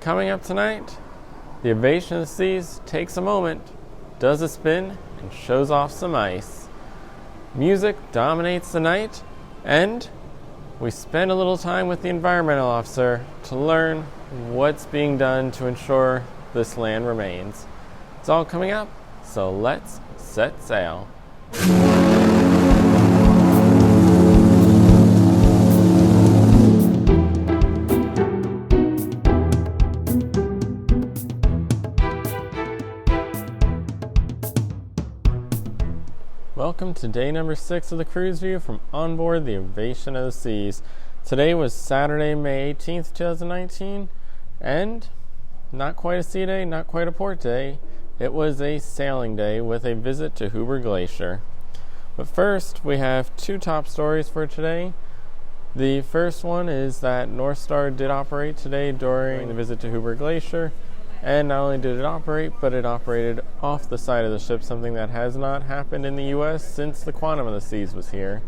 Coming up tonight, the Ovation of the Seas takes a moment, does a spin, and shows off some ice. Music dominates the night, and we spend a little time with the Environmental Officer to learn what's being done to ensure this land remains. It's all coming up, so let's set sail. Welcome to day number 6 of the cruise view from onboard the Ovation of the Seas. Today was Saturday, May 18th, 2019, and not quite a sea day, not quite a port day. It was a sailing day with a visit to Hubbard Glacier. But first, we have two top stories for today. The first one is that North Star did operate today during the visit to Hubbard Glacier. And not only did it operate, but it operated off the side of the ship, something that has not happened in the U.S. since the Quantum of the Seas was here.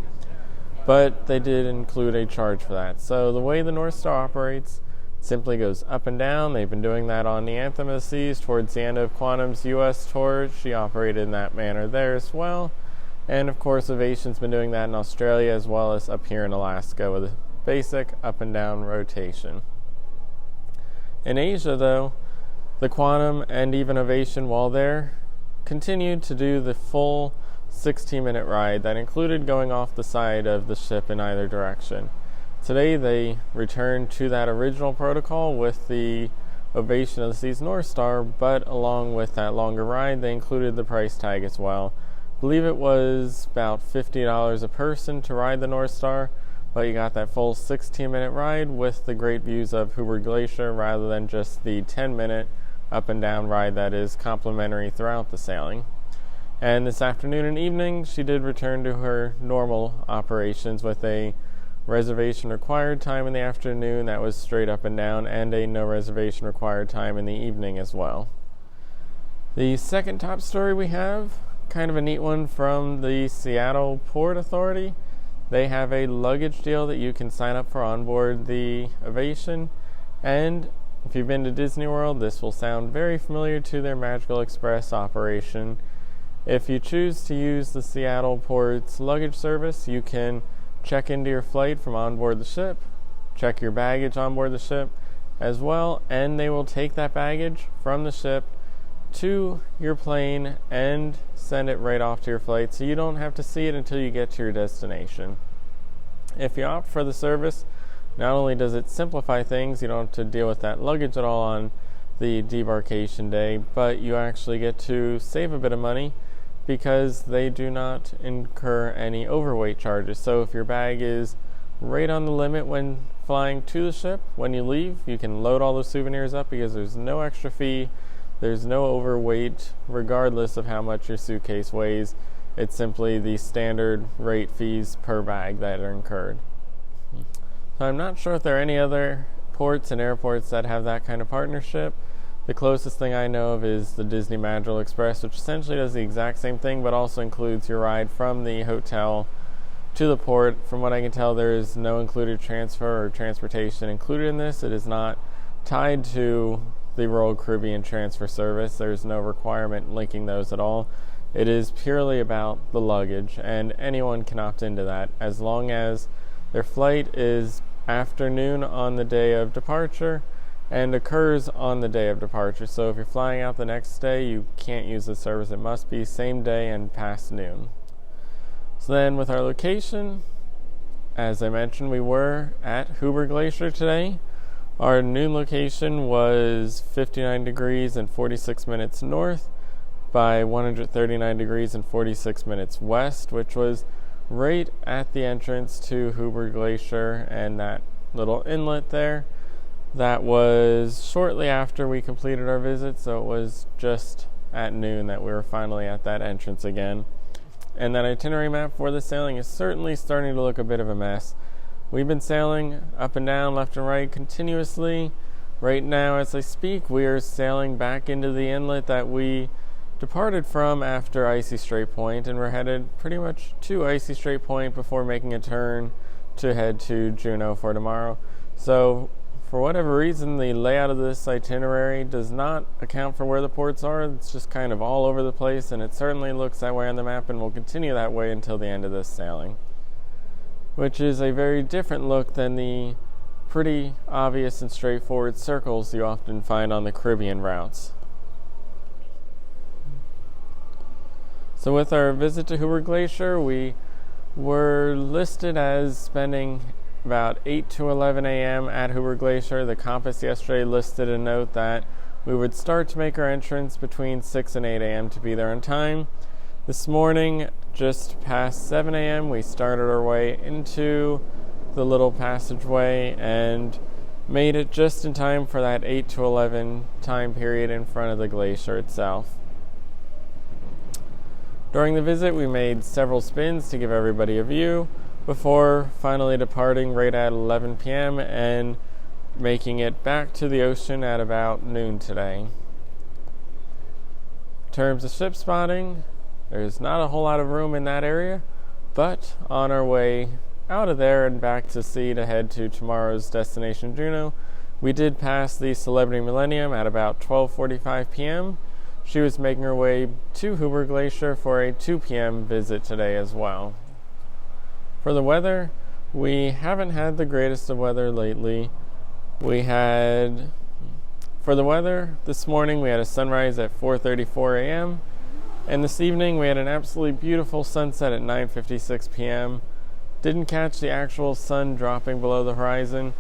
But they did include a charge for that. So the way the North Star operates simply goes up and down. They've been doing that on the Anthem of the Seas towards the end of Quantum's U.S. tour. She operated in that manner there as well. And of course, Ovation's been doing that in Australia as well as up here in Alaska with a basic up and down rotation. In Asia, though, the Quantum and even Ovation, while there, continued to do the full 16-minute ride that included going off the side of the ship in either direction. Today they returned to that original protocol with the Ovation of the Seas North Star, but along with that longer ride, they included the price tag as well. I believe it was about $50 a person to ride the North Star, but you got that full 16-minute ride with the great views of Hubbard Glacier rather than just the 10-minute up and down ride that is complimentary throughout the sailing. And this afternoon and evening, she did return to her normal operations with a reservation required time in the afternoon that was straight up and down, and a no reservation required time in the evening as well. The second top story we have, kind of a neat one from the Seattle Port Authority. They have a luggage deal that you can sign up for on board the Ovation, and if you've been to Disney World, this will sound very familiar to their Magical Express operation. If you choose to use the Seattle Port's luggage service, you can check into your flight from on board the ship, check your baggage on board the ship as well, and they will take that baggage from the ship to your plane and send it right off to your flight, so you don't have to see it until you get to your destination. If you opt for the service, not only does it simplify things, you don't have to deal with that luggage at all on the debarkation day, but you actually get to save a bit of money because they do not incur any overweight charges. So if your bag is right on the limit when flying to the ship, when you leave, you can load all those souvenirs up because there's no extra fee, there's no overweight, regardless of how much your suitcase weighs. It's simply the standard rate fees per bag that are incurred. So I'm not sure if there are any other ports and airports that have that kind of partnership. The closest thing I know of is the Disney Magical Express, which essentially does the exact same thing, but also includes your ride from the hotel to the port. From what I can tell, there is no included transfer or transportation included in this. It is not tied to the Royal Caribbean transfer service. There's no requirement linking those at all. It is purely about the luggage, and anyone can opt into that as long as their flight is afternoon on the day of departure and occurs on the day of departure. So if you're flying out the next day, you can't use the service. It must be same day and past noon. So then with our location, as I mentioned, we were at Hubbard Glacier today. Our noon location was 59 degrees and 46 minutes north by 139 degrees and 46 minutes west, which was right at the entrance to Hubbard Glacier and that little inlet there. That was shortly after we completed our visit, so it was just at noon that we were finally at that entrance again. And that itinerary map for the sailing is certainly starting to look a bit of a mess. We've been sailing up and down, left and right continuously. Right now, as I speak, we are sailing back into the inlet that we departed from after Icy Strait Point, and we're headed pretty much to Icy Strait Point before making a turn to head to Juneau for tomorrow. So for whatever reason, the layout of this itinerary does not account for where the ports are. It's just kind of all over the place, and it certainly looks that way on the map and will continue that way until the end of this sailing, which is a very different look than the pretty obvious and straightforward circles you often find on the Caribbean routes. So with our visit to Hubbard Glacier, we were listed as spending about 8 to 11 a.m. at Hubbard Glacier. The compass yesterday listed a note that we would start to make our entrance between 6 and 8 a.m. to be there on time. This morning, just past 7 a.m., we started our way into the little passageway and made it just in time for that 8 to 11 time period in front of the glacier itself. During the visit, we made several spins to give everybody a view before finally departing right at 11 p.m. and making it back to the ocean at about noon today. In terms of ship spotting, there's not a whole lot of room in that area, but on our way out of there and back to sea to head to tomorrow's destination, Juneau, we did pass the Celebrity Millennium at about 12:45 p.m. She was making her way to Hubbard Glacier for a 2 p.m. visit today as well. For the weather, we haven't had the greatest of weather lately. For the weather, this morning we had a sunrise at 4:34 a.m. and this evening we had an absolutely beautiful sunset at 9:56 p.m. Didn't catch the actual sun dropping below the horizon,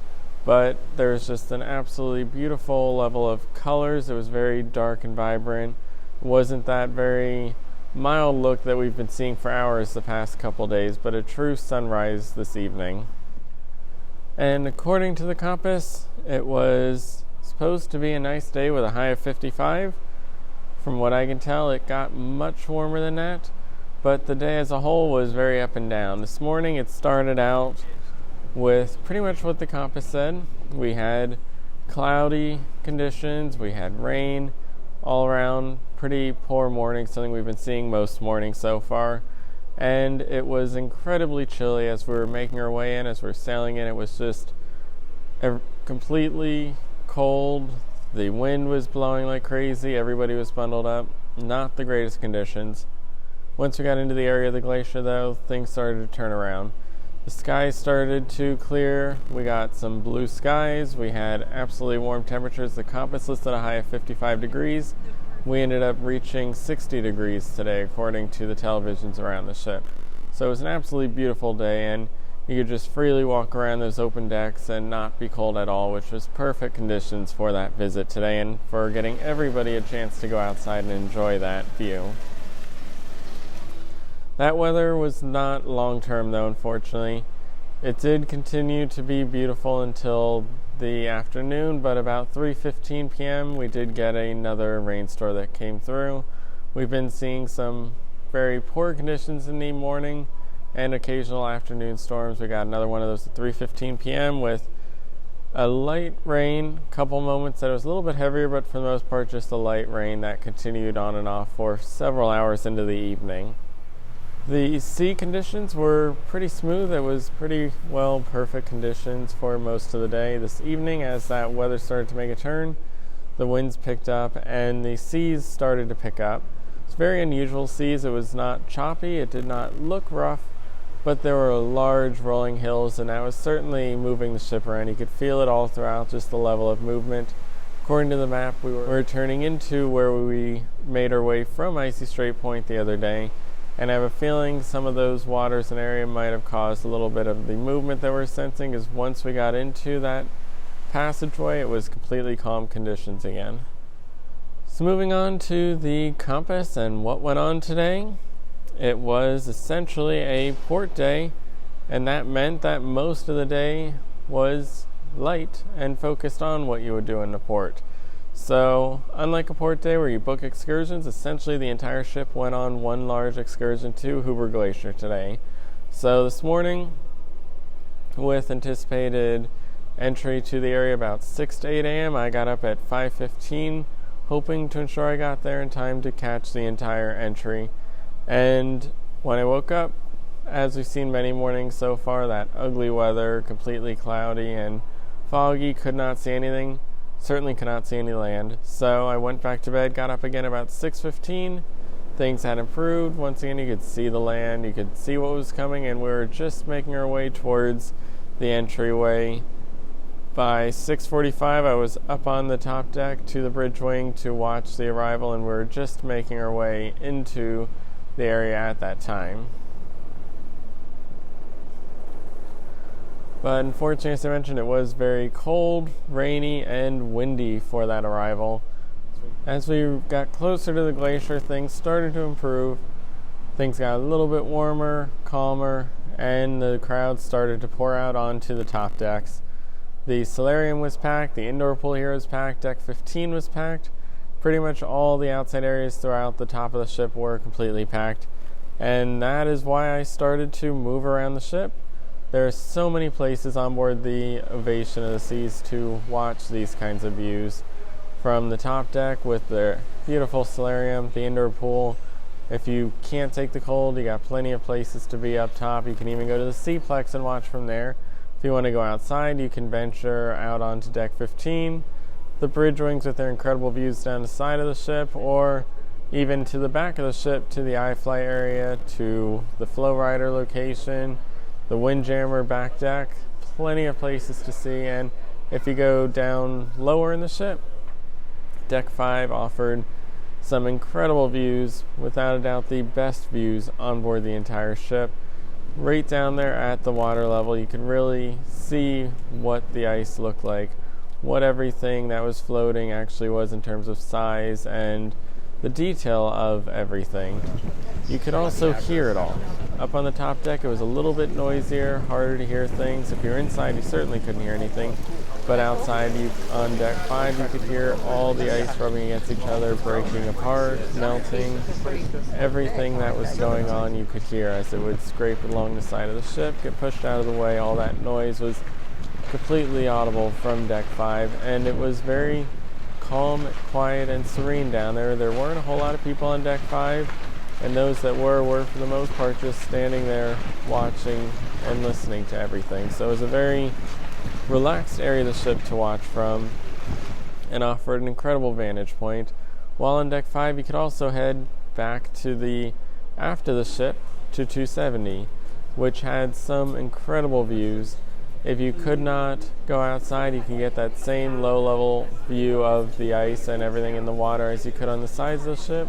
but there's just an absolutely beautiful level of colors. It was very dark and vibrant. It wasn't that very mild look that we've been seeing for hours the past couple days, but a true sunrise this evening. And according to the compass, it was supposed to be a nice day with a high of 55. From what I can tell, it got much warmer than that, but the day as a whole was very up and down. This morning it started out with pretty much what the compass said. We had cloudy conditions, we had rain, all around pretty poor morning, something we've been seeing most mornings so far. And it was incredibly chilly as we were making our way in, as we were sailing in. It was just completely cold. The wind was blowing like crazy. Everybody was bundled up. Not the greatest conditions. Once we got into the area of the glacier, though, things started to turn around. The skies started to clear. We got some blue skies. We had absolutely warm temperatures. The compass listed a high of 55 degrees. We ended up reaching 60 degrees today, according to the televisions around the ship. So it was an absolutely beautiful day, and you could just freely walk around those open decks and not be cold at all, which was perfect conditions for that visit today and for getting everybody a chance to go outside and enjoy that view. That weather was not long-term, though, unfortunately. It did continue to be beautiful until the afternoon, but about 3:15 p.m. we did get another rainstorm that came through. We've been seeing some very poor conditions in the morning and occasional afternoon storms. We got another one of those at 3:15 p.m. with a light rain, a couple moments that it was a little bit heavier, but for the most part just a light rain that continued on and off for several hours into the evening. The sea conditions were pretty smooth. It was pretty well perfect conditions for most of the day. This evening, as that weather started to make a turn, the winds picked up and the seas started to pick up. It's very unusual seas. It was not choppy. It did not look rough, but there were large rolling hills, and that was certainly moving the ship around. You could feel it all throughout, just the level of movement. According to the map, we were turning into where we made our way from Icy Strait Point the other day. And I have a feeling some of those waters and area might have caused a little bit of the movement that we're sensing, because once we got into that passageway, it was completely calm conditions again. So moving on to the compass and what went on today. It was essentially a port day, and that meant that most of the day was light and focused on what you would do in the port. So, unlike a port day where you book excursions, essentially the entire ship went on one large excursion to Hubbard Glacier today. So this morning, with anticipated entry to the area about 6 to 8 a.m., I got up at 5:15, hoping to ensure I got there in time to catch the entire entry. And when I woke up, as we've seen many mornings so far, that ugly weather, completely cloudy and foggy, could not see anything, certainly could not see any land. So I went back to bed, got up again about 6:15. Things had improved. Once again, you could see the land, you could see what was coming, and we were just making our way towards the entryway. By 6:45, I was up on the top deck to the bridge wing to watch the arrival, and we were just making our way into the area at that time. But unfortunately, as I mentioned, it was very cold, rainy, and windy for that arrival. As we got closer to the glacier, things started to improve. Things got a little bit warmer, calmer, and the crowd started to pour out onto the top decks. The solarium was packed, the indoor pool here was packed, deck 15 was packed. Pretty much all the outside areas throughout the top of the ship were completely packed. And that is why I started to move around the ship. There are so many places on board the Ovation of the Seas to watch these kinds of views. From the top deck with their beautiful solarium, the indoor pool. If you can't take the cold, you got plenty of places to be up top. You can even go to the Seaplex and watch from there. If you want to go outside, you can venture out onto deck 15, the bridge wings with their incredible views down the side of the ship, or even to the back of the ship to the iFly area, to the flow rider location, the Windjammer back deck. Plenty of places to see. And if you go down lower in the ship, deck 5 offered some incredible views, without a doubt the best views on board the entire ship. Right down there at the water level, you can really see what the ice looked like, what everything that was floating actually was in terms of size and the detail of everything. You could also hear it all. Up on the top deck, it was a little bit noisier, harder to hear things. If you're inside, you certainly couldn't hear anything. But outside, on deck 5, you could hear all the ice rubbing against each other, breaking apart, melting. Everything that was going on, you could hear as it would scrape along the side of the ship, get pushed out of the way. All that noise was completely audible from deck 5, and it was very calm, quiet, and serene down there. There weren't a whole lot of people on deck 5, and those that were for the most part just standing there watching and listening to everything. So it was a very relaxed area of the ship to watch from and offered an incredible vantage point. While on deck 5, you could also head back to the aft of the ship to 270, which had some incredible views. If you could not go outside, you can get that same low-level view of the ice and everything in the water as you could on the sides of the ship.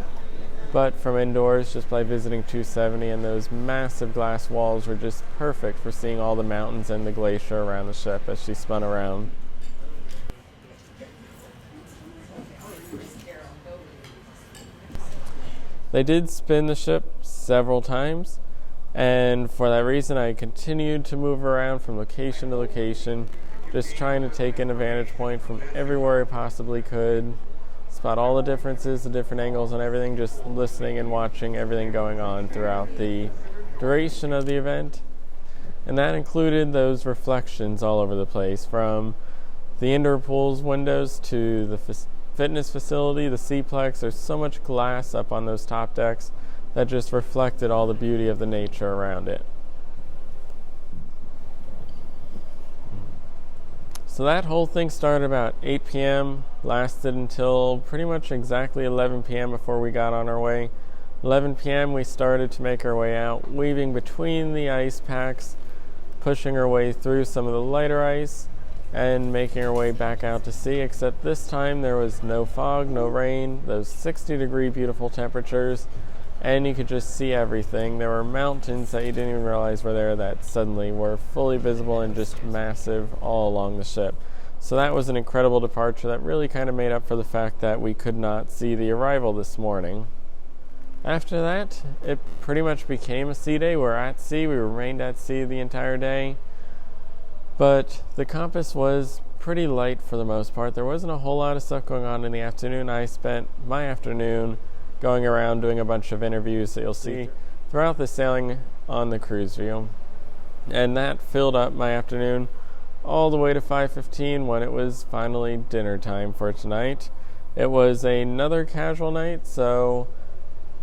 But from indoors, just by visiting 270, and those massive glass walls were just perfect for seeing all the mountains and the glacier around the ship as she spun around. They did spin the ship several times, and for that reason I continued to move around from location to location, just trying to take in a vantage point from everywhere I possibly could, spot all the differences, the different angles and everything, just listening and watching everything going on throughout the duration of the event. And that included those reflections all over the place, from the indoor pool's windows to the fitness facility, the Seaplex. There's so much glass up on those top decks that just reflected all the beauty of the nature around it. So that whole thing started about 8 p.m., lasted until pretty much exactly 11 p.m. before we got on our way. 11 p.m. we started to make our way out, weaving between the ice packs, pushing our way through some of the lighter ice, and making our way back out to sea, except this time there was no fog, no rain, those 60-degree beautiful temperatures, and you could just see everything. There were mountains that you didn't even realize were there that suddenly were fully visible and just massive all along the ship. So that was an incredible departure that really kind of made up for the fact that we could not see the arrival this morning. After that, it pretty much became a sea day. We're at sea. We remained at sea the entire day. But the compass was pretty light for the most part. There wasn't a whole lot of stuff going on in the afternoon. I spent my afternoon going around doing a bunch of interviews that you'll see throughout the sailing on the CruiseView. And that filled up my afternoon all the way to 5:15 when it was finally dinner time for tonight. It was another casual night, so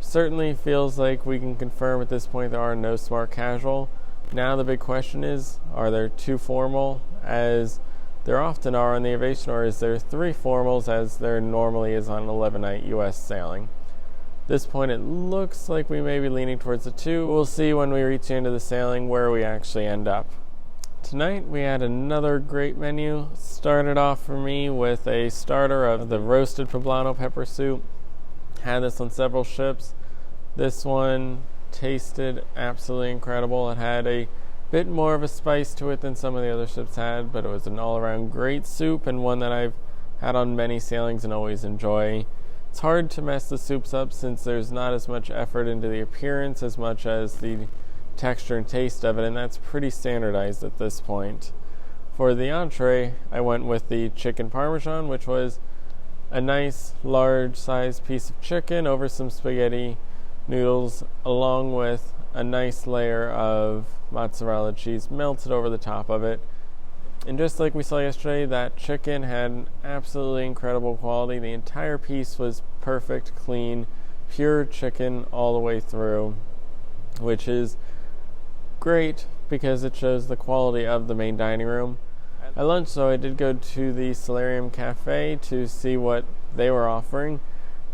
certainly feels like we can confirm at this point there are no smart casual. Now the big question is, are there too formal, as there often are on the Ovation, or is there 3 formals as there normally is on an 11-night U.S. sailing. At this point, it looks like we may be leaning towards the 2. We'll see when we reach the end of the sailing where we actually end up. Tonight we had another great menu. Started off for me with a starter of the roasted poblano pepper soup. Had this on several ships. This one tasted absolutely incredible. It had a bit more of a spice to it than some of the other ships had, but it was an all-around great soup and one that I've had on many sailings and always enjoy. It's hard to mess the soups up since there's not as much effort into the appearance as much as the texture and taste of it, and that's pretty standardized at this point. For the entree, I went with the chicken parmesan, which was a nice large sized piece of chicken over some spaghetti noodles, along with a nice layer of mozzarella cheese melted over the top of it. And just like we saw yesterday, that chicken had absolutely incredible quality. The entire piece was perfect, clean, pure chicken all the way through, which is great because it shows the quality of the main dining room. At lunch, though, I did go to the Solarium Cafe to see what they were offering,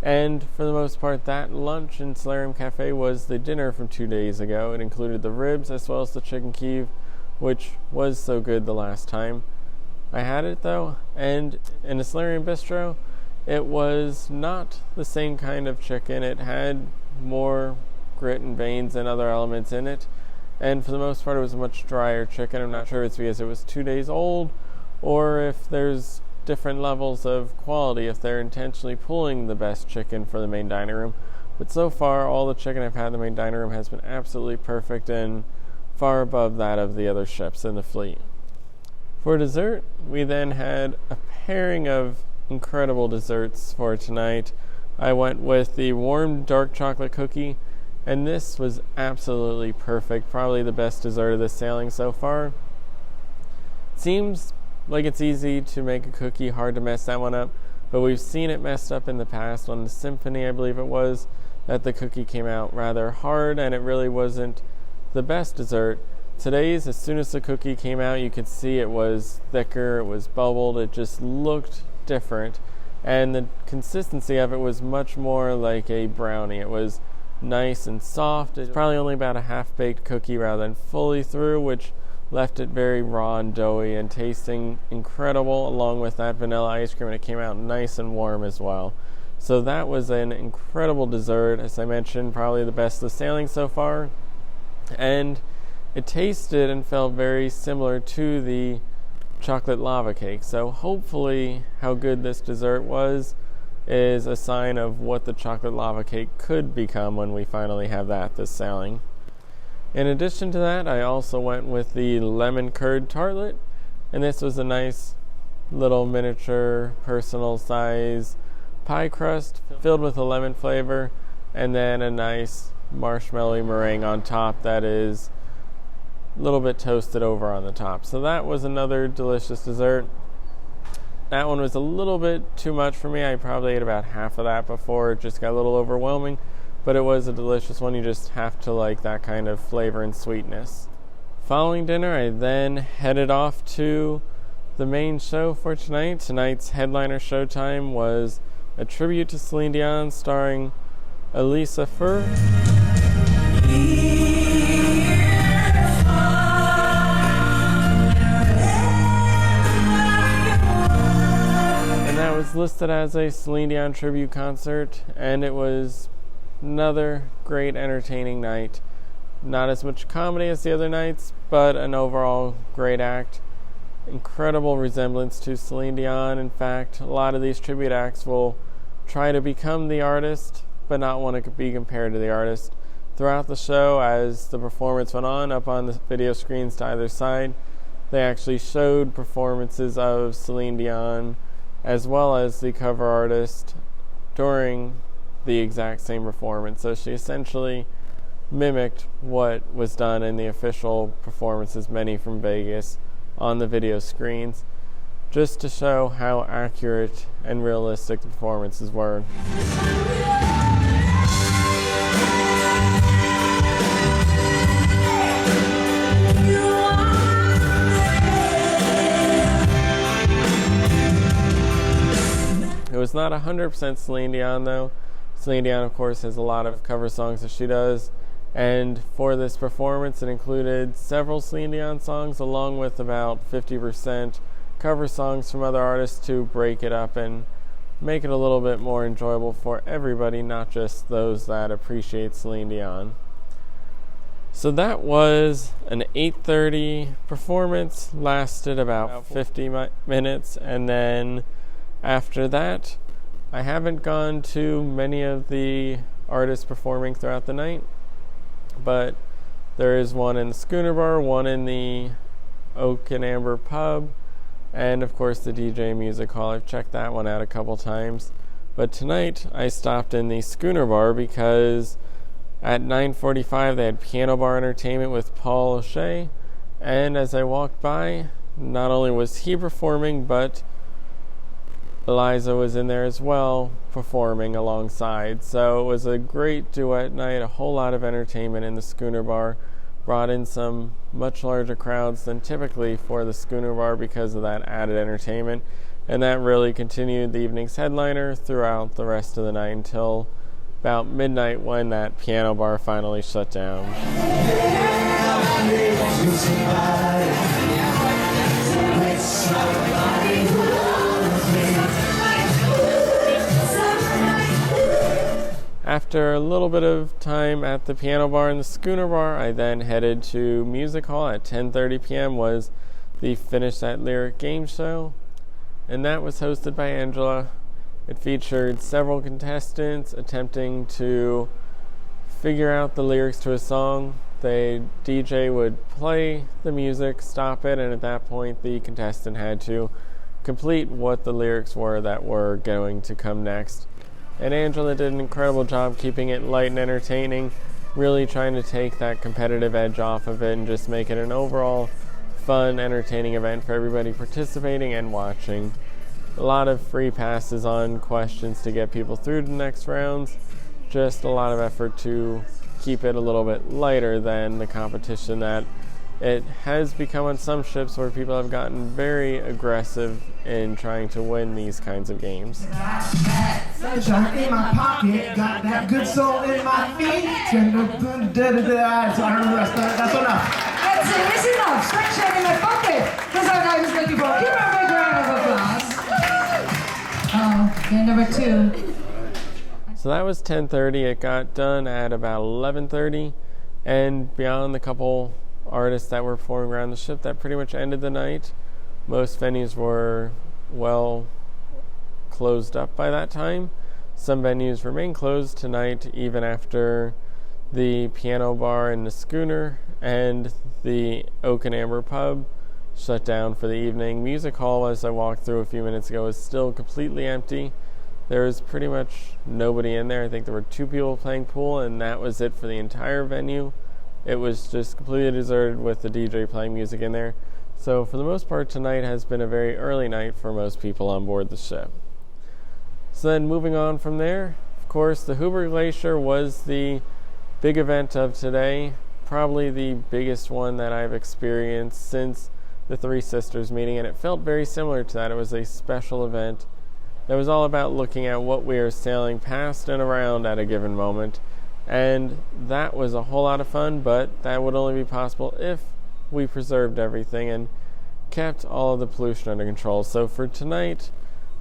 and for the most part, that lunch in Solarium Cafe was the dinner from 2 days ago. It included the ribs as well as the chicken Kiev, which was so good the last time I had it, though. And in the Solarium Bistro, it was not the same kind of chicken. It had more grit and veins and other elements in it, and for the most part it was a much drier chicken. I'm not sure if it's because it was 2 days old or if there's different levels of quality, if they're intentionally pulling the best chicken for the main dining room. But so far, all the chicken I've had in the main dining room has been absolutely perfect and far above that of the other ships in the fleet. For dessert, we then had a pairing of incredible desserts for tonight. I went with the warm dark chocolate cookie, and this was absolutely perfect. Probably the best dessert of this sailing so far. Seems like it's easy to make a cookie, hard to mess that one up, but we've seen it messed up in the past. On the Symphony, I believe it was, that the cookie came out rather hard and it really wasn't the best dessert. Today's, as soon as the cookie came out, you could see it was thicker, it was bubbled, it just looked different, and the consistency of it was much more like a brownie. It was nice and soft. It's probably only about a half-baked cookie rather than fully through, which left it very raw and doughy and tasting incredible, along with that vanilla ice cream, and it came out nice and warm as well. So that was an incredible dessert. As I mentioned, probably the best of the sailing so far, and it tasted and felt very similar to the chocolate lava cake. So hopefully how good this dessert was is a sign of what the chocolate lava cake could become when we finally have that this sailing. In addition to that, I also went with the lemon curd tartlet, and this was a nice little miniature personal size pie crust filled with a lemon flavor, and then a nice marshmallowy meringue on top that is a little bit toasted over on the top. So that was another delicious dessert. That one was a little bit too much for me. I probably ate about half of that before it just got a little overwhelming, but it was a delicious one. You just have to like that kind of flavor and sweetness. Following dinner, I then headed off to the main show for tonight. Tonight's headliner showtime was a tribute to Celine Dion starring Elisa Furr. And that was listed as a Celine Dion tribute concert, and it was another great entertaining night. Not as much comedy as the other nights, but an overall great act. Incredible resemblance to Celine Dion. In fact, a lot of these tribute acts will try to become the artist, but not want to be compared to the artist. Throughout the show, as the performance went on, up on the video screens to either side, they actually showed performances of Celine Dion as well as the cover artist during the exact same performance. So she essentially mimicked what was done in the official performances, many from Vegas, on the video screens, just to show how accurate and realistic the performances were. It was not 100% Celine Dion though. Celine Dion, of course, has a lot of cover songs that she does, and for this performance it included several Celine Dion songs along with about 50% cover songs from other artists to break it up and make it a little bit more enjoyable for everybody, not just those that appreciate Celine Dion. So that was an 8:30 performance, lasted about 50 minutes, and then after that I haven't gone to many of the artists performing throughout the night, but there is one in the Schooner Bar, one in the Oak and Amber Pub, and of course the DJ Music Hall. I've checked that one out a couple times, but tonight I stopped in the Schooner Bar because at 9:45 they had piano bar entertainment with Paul O'Shea, and as I walked by, not only was he performing, but Eliza was in there as well, performing alongside. So it was a great duet night, a whole lot of entertainment in the Schooner Bar. Brought in some much larger crowds than typically for the Schooner Bar because of that added entertainment. And that really continued the evening's headliner throughout the rest of the night until about midnight when that piano bar finally shut down. After a little bit of time at the piano bar and the Schooner Bar, I then headed to Music Hall. At 10:30 p.m. was the Finish That Lyric game show, and that was hosted by Angela. It featured several contestants attempting to figure out the lyrics to a song. The DJ would play the music, stop it, and at that point the contestant had to complete what the lyrics were that were going to come next. And Angela did an incredible job keeping it light and entertaining, really trying to take that competitive edge off of it and just make it an overall fun, entertaining event for everybody participating and watching. A lot of free passes on questions to get people through to the next rounds. Just a lot of effort to keep it a little bit lighter than the competition that it has become on some ships where people have gotten very aggressive in trying to win these kinds of games. Sunshine in my pocket, got that good soul in my feet. So I remember that's enough. It's enough. Sunshine in my pocket. That's what I was looking for. Give her a big round of applause. And number 2. So that was 10:30. It got done at about 11:30, and beyond the couple artists that were performing around the ship, that pretty much ended the night. Most venues were well closed up by that time. Some venues remain closed tonight even after the piano bar in the Schooner and the Oak and Amber Pub shut down for the evening. Music Hall, as I walked through a few minutes ago, is still completely empty. There was pretty much nobody in there. I think there were 2 people playing pool, and that was it for the entire venue. It was just completely deserted with the DJ playing music in there. So for the most part, tonight has been a very early night for most people on board the ship. So then moving on from there, of course, the Hubbard Glacier was the big event of today. Probably the biggest one that I've experienced since the Three Sisters meeting, and it felt very similar to that. It was a special event that was all about looking at what we are sailing past and around at a given moment. And that was a whole lot of fun, but that would only be possible if we preserved everything and kept all of the pollution under control. So for tonight,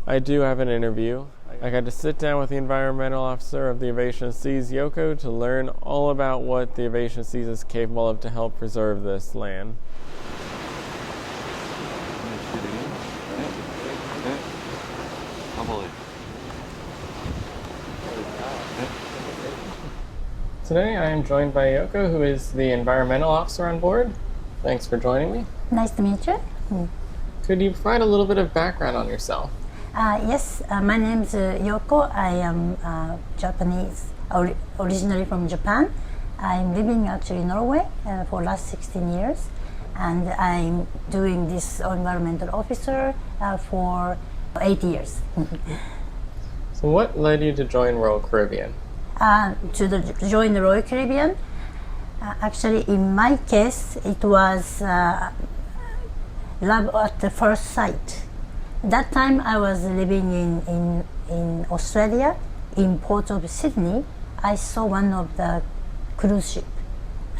I do have an interview. I got to sit down with the Environmental Officer of the Ovation Seas, Yoko, to learn all about what the Ovation Seas is capable of to help preserve this land. Today I am joined by Yoko, who is the Environmental Officer on board. Thanks for joining me. Nice to meet you. Could you provide a little bit of background on yourself? Yes, my name is Yoko. I am Japanese, originally from Japan. I'm living actually in Norway for the last 16 years, and I'm doing this environmental officer for 8 years. So what led you to join Royal Caribbean? Join the Royal Caribbean. Actually, in my case, it was love at the first sight. That time I was living in Australia, in Port of Sydney. I saw one of the cruise ship,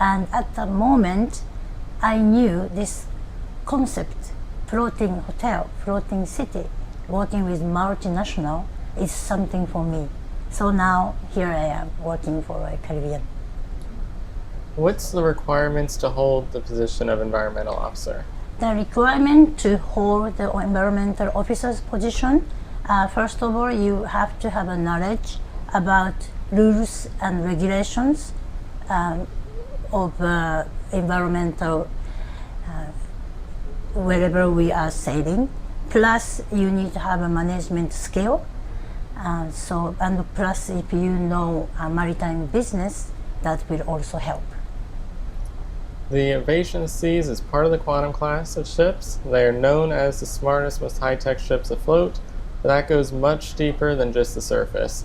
and at the moment I knew this concept, floating hotel, floating city, working with multinational is something for me. So now here I am working for a Caribbean. What's the requirements to hold the position of environmental officer? The requirement to hold the environmental officer's position, first of all, you have to have a knowledge about rules and regulations of environmental wherever we are sailing. Plus, you need to have a management skill. And plus, if you know maritime business, that will also help. The Ovation Seas is part of the Quantum class of ships. They are known as the smartest, most high-tech ships afloat, but that goes much deeper than just the surface.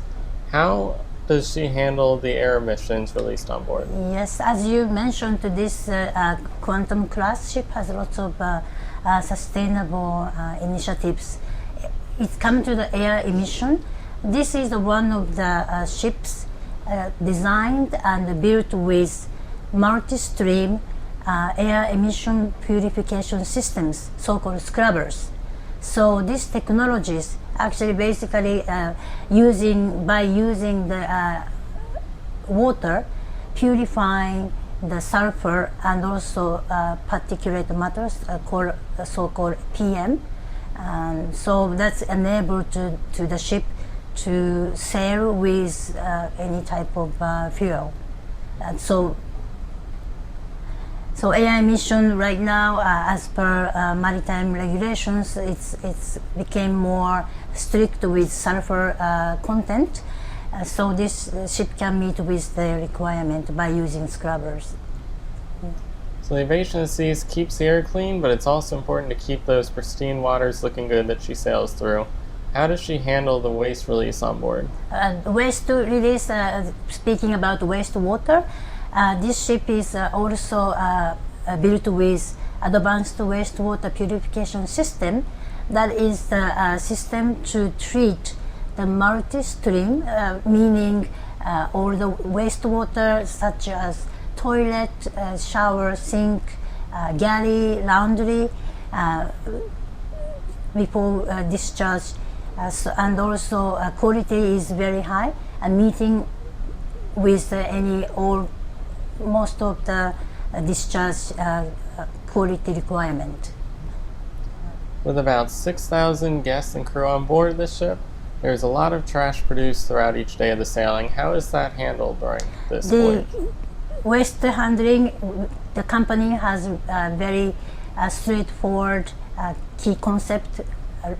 How does she handle the air emissions released on board? Yes, as you mentioned, this Quantum class ship has lots of sustainable initiatives. It comes to the air emission. This is one of the ships designed and built with multi-stream air emission purification systems, so-called scrubbers. So these technologies actually basically using the water, purifying the sulfur and also particulate matters called so-called PM. So that's enabled to the ship to sail with any type of fuel. And so air emission right now, as per maritime regulations, it's became more strict with sulfur content. So this ship can meet with the requirement by using scrubbers. So the Ovation Seas keeps the air clean, but it's also important to keep those pristine waters looking good that she sails through. How does she handle the waste release on board? Waste release, speaking about wastewater, this ship is also built with advanced wastewater purification system. That is the system to treat the multi-stream, meaning all the wastewater such as toilet, shower, sink, galley, laundry, before discharge. And also quality is very high, and meeting with most of the discharge quality requirement. With about 6,000 guests and crew on board this ship, there's a lot of trash produced throughout each day of the sailing. How is that handled during this voyage? Waste handling, the company has a very straightforward key concept: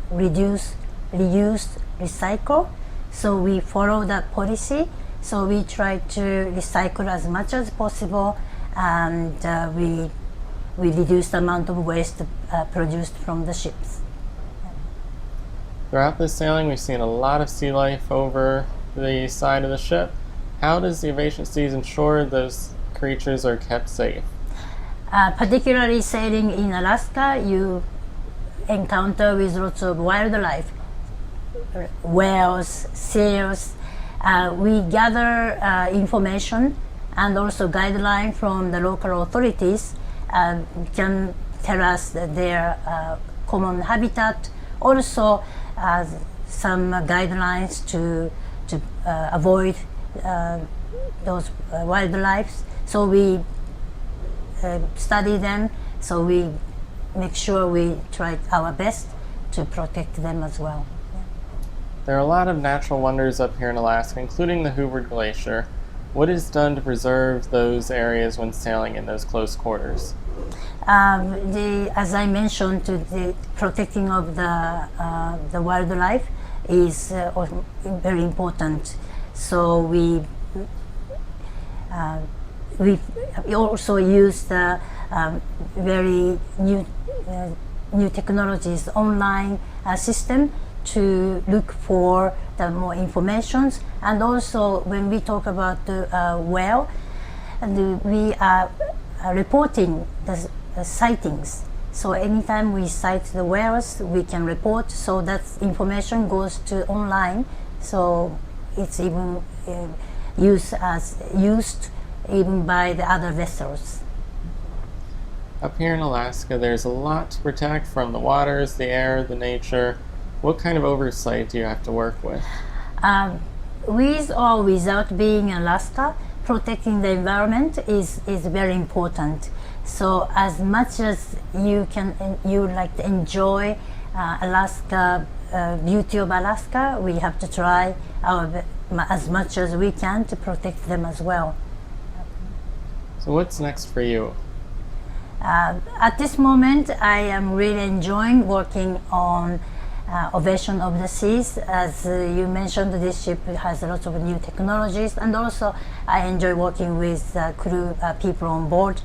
reduce, reuse, recycle. So we follow that policy. So we try to recycle as much as possible, and we reduce the amount of waste produced from the ships. Throughout this sailing, we've seen a lot of sea life over the side of the ship. How does the Ovation Seas ensure those creatures are kept safe? Particularly sailing in Alaska, you encounter with lots of wildlife, whales, seals. We gather information and also guidelines from the local authorities, can tell us their common habitat. Also, some guidelines to avoid those wildlife. So we study them. So we make sure we try our best to protect them as well. There are a lot of natural wonders up here in Alaska, including the Hubbard Glacier. What is done to preserve those areas when sailing in those close quarters? As I mentioned, the protecting of the wildlife is very important. So we also use the very new technologies, online system, to look for the more informations. And also when we talk about the whale, we are reporting the sightings. So anytime we cite the whales, we can report, so that information goes to online, so it's even used even by the other vessels. Up here in Alaska, there's a lot to protect, from the waters, the air, the nature. What kind of oversight do you have to work with? With or without being in Alaska, protecting the environment is very important. So as much as you like to enjoy Alaska, beauty of Alaska, we have to try as much as we can to protect them as well. So what's next for you? At this moment, I am really enjoying working on Ovation of the Seas. As you mentioned, this ship has a lot of new technologies, and also I enjoy working with crew people on board.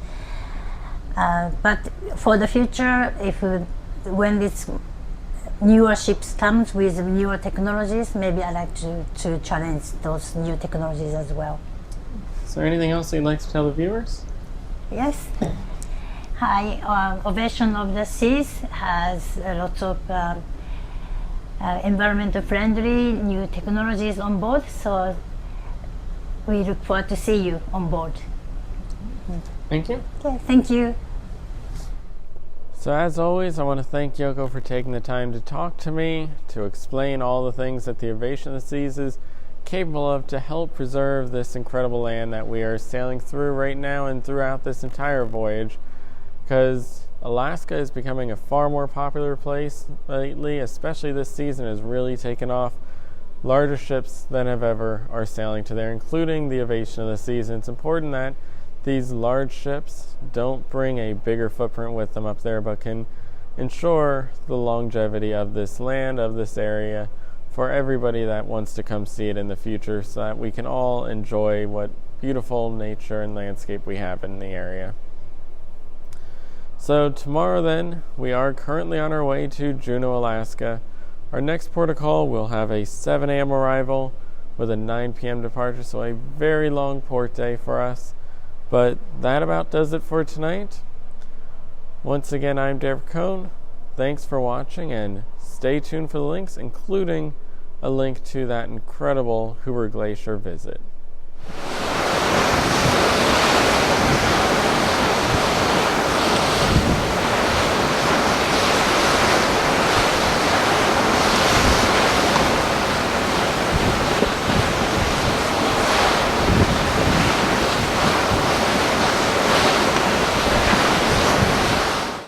But for the future, when this newer ships comes with newer technologies, maybe I like to challenge those new technologies as well. Is there anything else you'd like to tell the viewers? Yes. Hi, Ovation of the Seas has a lot of environmental friendly new technologies on board, so we look forward to see you on board. Thank you. Okay, thank you. So as always, I want to thank Yoko for taking the time to talk to me, to explain all the things that the Ovation of the Seas is capable of to help preserve this incredible land that we are sailing through right now and throughout this entire voyage, because Alaska is becoming a far more popular place lately, especially this season has really taken off. Larger ships than have ever are sailing to there, including the Ovation of the Seas. And it's important that these large ships don't bring a bigger footprint with them up there, but can ensure the longevity of this land, of this area, for everybody that wants to come see it in the future, so that we can all enjoy what beautiful nature and landscape we have in the area. So tomorrow then, we are currently on our way to Juneau, Alaska. Our next port of call will have a 7 a.m. arrival with a 9 p.m. departure, so a very long port day for us. But that about does it for tonight. Once again, I'm Picone. Thanks for watching, and stay tuned for the links, including a link to that incredible Hubbard Glacier visit.